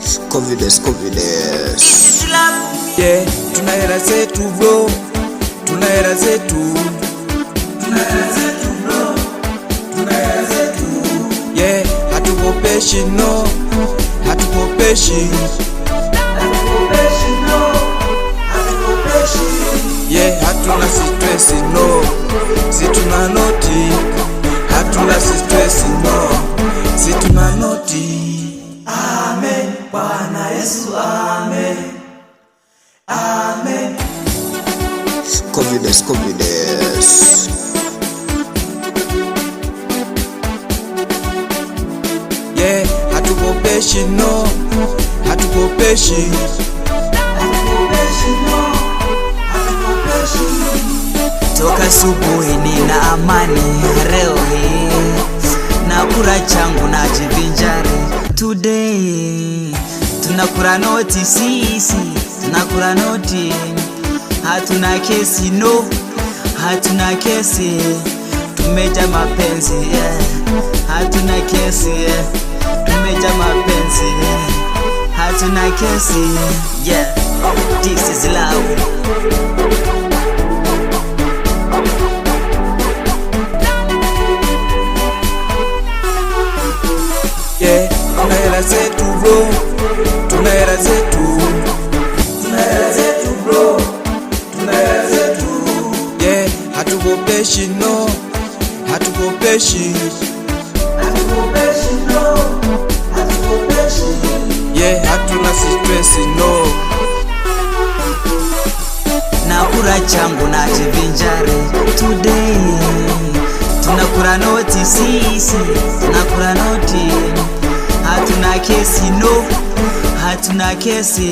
Confidence. Yeah, tuna hela zetu bro, tuna hela zetu bro, tuna hela zetu. Yeah, hatukopeshi no, hatukopeshi. Yeah, hatuna stress no, si tuna noti. Hatuna stress no, si tuna noti. Amen, Bwana Yesu, amen. Amen. Confidence. Yeah, hatukopeshi no, hatukopeshi. Toka subuhi nina amani, leo hii nakula changu na jivinjari. Today tunakula noti sisi, tunakula noti. Hatuna kesi no, hatuna kesi. Tumeja mapenzi yeah. Hatuna kesi yeah. Tumeja mapenzi yeah. Hatuna kesi yeah. This is love. Yeah, tuna hela zetu bro, tuna hela zetu bro, tuna hela zetu. Yeah, hatukopeshi no, hatukopeshi no, hatukopeshi. Yeah, hatuna stress no. Nakula changu na jivinjari. Today tunakula noti sisi, tunakula noti. Hatuna kesi no, hatuna kesi.